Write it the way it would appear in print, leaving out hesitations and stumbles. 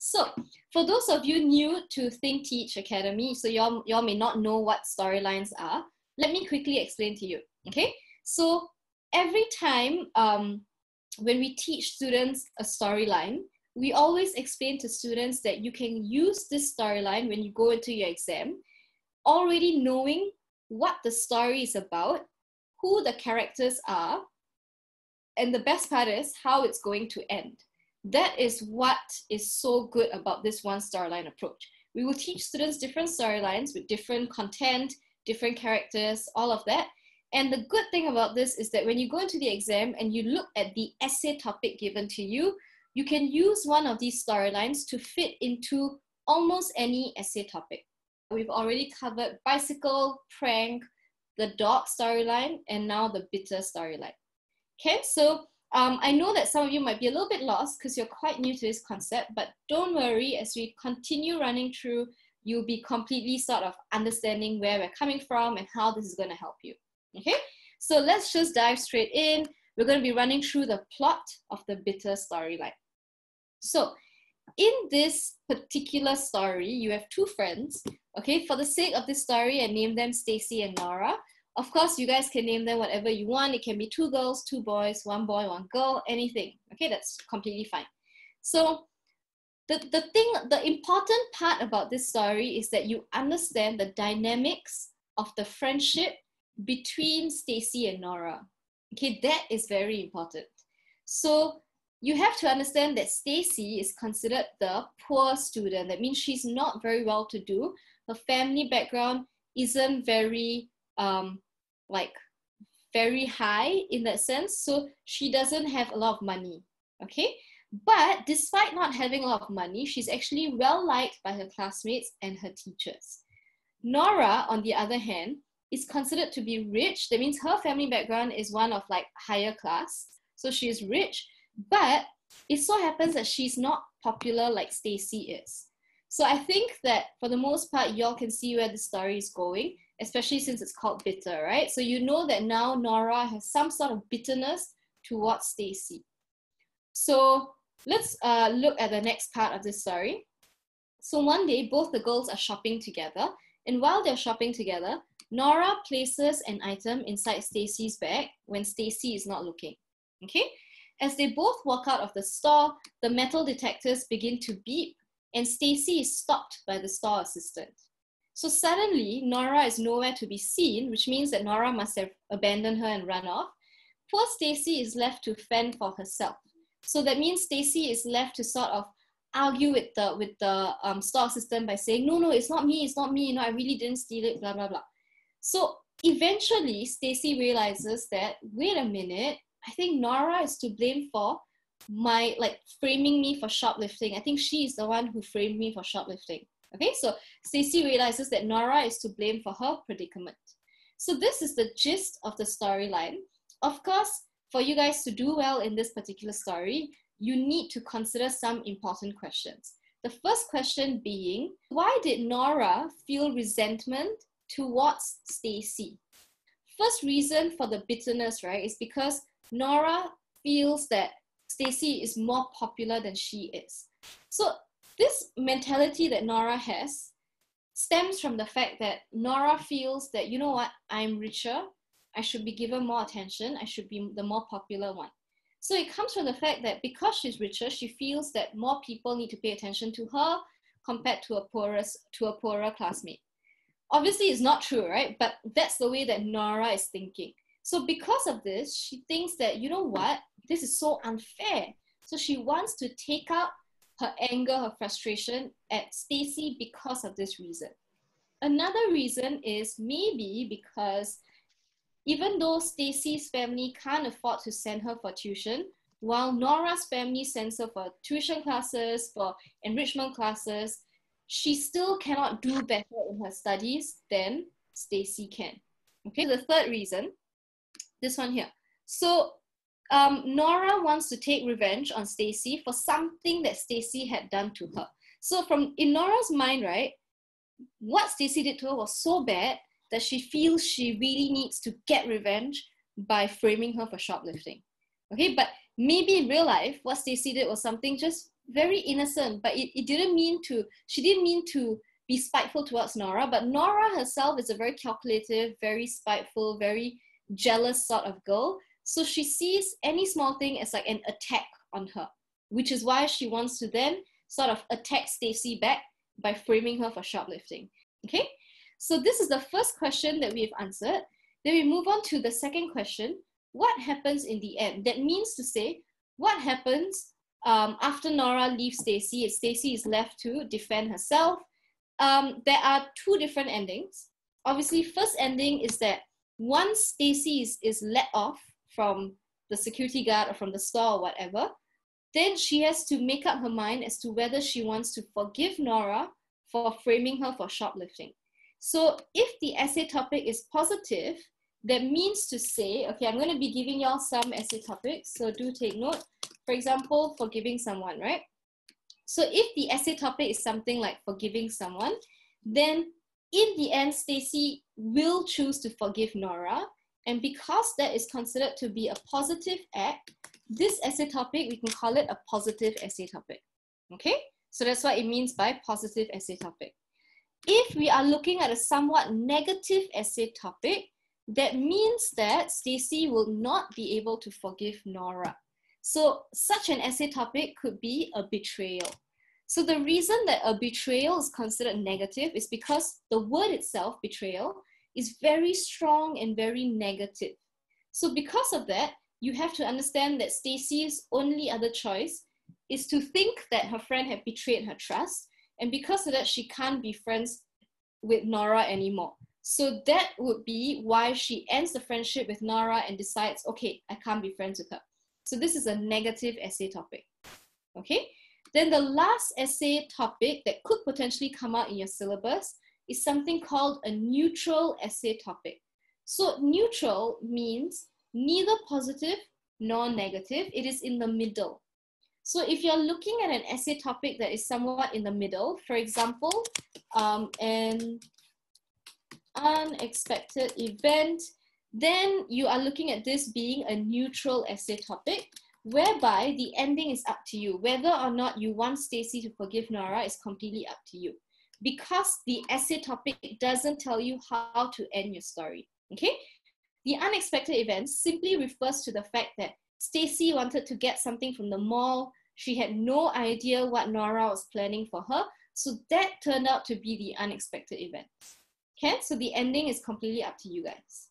So for those of you new to Think Teach Academy, so y'all may not know what storylines are, let me quickly explain to you, okay? So every time when we teach students a storyline, we always explain to students that you can use this storyline when you go into your exam, already knowing what the story is about, who the characters are, and the best part is how it's going to end. That is what is so good about this one storyline approach. We will teach students different storylines with different content, different characters, all of that. And the good thing about this is that when you go into the exam and you look at the essay topic given to you, you can use one of these storylines to fit into almost any essay topic. We've already covered bicycle, prank, the dog storyline, and now the bitter storyline. Okay, so I know that some of you might be a little bit lost because you're quite new to this concept, but don't worry, as we continue running through, you'll be completely sort of understanding where we're coming from and how this is going to help you. Okay, so let's just dive straight in. We're going to be running through the plot of the bitter storyline. So in this particular story, you have two friends. Okay, for the sake of this story, I named them Stacy and Nora. Of course, you guys can name them whatever you want. It can be two girls, two boys, one boy, one girl, anything. Okay, that's completely fine. So the important part about this story is that you understand the dynamics of the friendship between Stacy and Nora. Okay, that is very important. So you have to understand that Stacy is considered the poor student. That means she's not very well to do. Her family background isn't very very high in that sense, so she doesn't have a lot of money. Okay, but despite not having a lot of money, she's actually well liked by her classmates and her teachers. Nora, on the other hand, is considered to be rich. That means her family background is one of like higher class, so she's rich, but it so happens that she's not popular like Stacy is. So I think that for the most part, y'all can see where the story is going, especially since it's called bitter, right? So you know that now Nora has some sort of bitterness towards Stacy. So let's look at the next part of this story. So one day, both the girls are shopping together, and while they're shopping together, Nora places an item inside Stacy's bag when Stacy is not looking. Okay? As they both walk out of the store, the metal detectors begin to beep, and Stacy is stopped by the store assistant. So suddenly, Nora is nowhere to be seen, which means that Nora must have abandoned her and run off. Poor Stacy is left to fend for herself. So that means Stacy is left to sort of argue with the store assistant by saying, no, it's not me, you know, I really didn't steal it, blah, blah, blah. So eventually, Stacy realizes that, wait a minute, I think Nora is to blame for my, framing me for shoplifting. I think she is the one who framed me for shoplifting. Okay, so Stacy realizes that Nora is to blame for her predicament. So this is the gist of the storyline. Of course, for you guys to do well in this particular story, you need to consider some important questions. The first question being, why did Nora feel resentment towards Stacy? First reason for the bitterness, right, is because Nora feels that Stacy is more popular than she is. So this mentality that Nora has stems from the fact that Nora feels that, you know what, I'm richer, I should be given more attention, I should be the more popular one. So it comes from the fact that because she's richer, she feels that more people need to pay attention to her compared to a poorer classmate. Obviously, it's not true, right? But that's the way that Nora is thinking. So because of this, she thinks that, you know what, this is so unfair. So she wants to take out her anger, her frustration at Stacy because of this reason. Another reason is maybe because even though Stacy's family can't afford to send her for tuition, while Nora's family sends her for tuition classes, for enrichment classes, she still cannot do better in her studies than Stacy can. Okay, the third reason, this one here. So Nora wants to take revenge on Stacy for something that Stacy had done to her. So in Nora's mind, right, what Stacy did to her was so bad that she feels she really needs to get revenge by framing her for shoplifting. Okay, but maybe in real life, what Stacy did was something just very innocent, but it didn't mean to, she didn't mean to be spiteful towards Nora, but Nora herself is a very calculative, very spiteful, very jealous sort of girl. So she sees any small thing as like an attack on her, which is why she wants to then sort of attack Stacy back by framing her for shoplifting. Okay, so this is the first question that we've answered. Then we move on to the second question. What happens in the end? That means to say, what happens after Nora leaves Stacy? Stacy is left to defend herself. There are two different endings. Obviously, first ending is that once Stacy is let off from the security guard or from the store or whatever, then she has to make up her mind as to whether she wants to forgive Nora for framing her for shoplifting. So if the essay topic is positive, that means to say, okay, I'm going to be giving y'all some essay topics, so do take note. For example, forgiving someone, right? So if the essay topic is something like forgiving someone, then in the end, Stacy will choose to forgive Nora. And because that is considered to be a positive act, this essay topic, we can call it a positive essay topic. Okay? So that's what it means by positive essay topic. If we are looking at a somewhat negative essay topic, that means that Stacy will not be able to forgive Nora. So such an essay topic could be a betrayal. So the reason that a betrayal is considered negative is because the word itself, betrayal, is very strong and very negative. So because of that, you have to understand that Stacy's only other choice is to think that her friend had betrayed her trust, and because of that, she can't be friends with Nora anymore. So that would be why she ends the friendship with Nora and decides, okay, I can't be friends with her. So this is a negative essay topic. Okay? Then the last essay topic that could potentially come out in your syllabus is something called a neutral essay topic. So neutral means neither positive nor negative. It is in the middle. So if you're looking at an essay topic that is somewhat in the middle, for example, an unexpected event, then you are looking at this being a neutral essay topic, whereby the ending is up to you. Whether or not you want Stacy to forgive Nora is completely up to you, because the essay topic doesn't tell you how to end your story. Okay? The unexpected event simply refers to the fact that Stacy wanted to get something from the mall. She had no idea what Nora was planning for her, so that turned out to be the unexpected event. Okay, so the ending is completely up to you guys.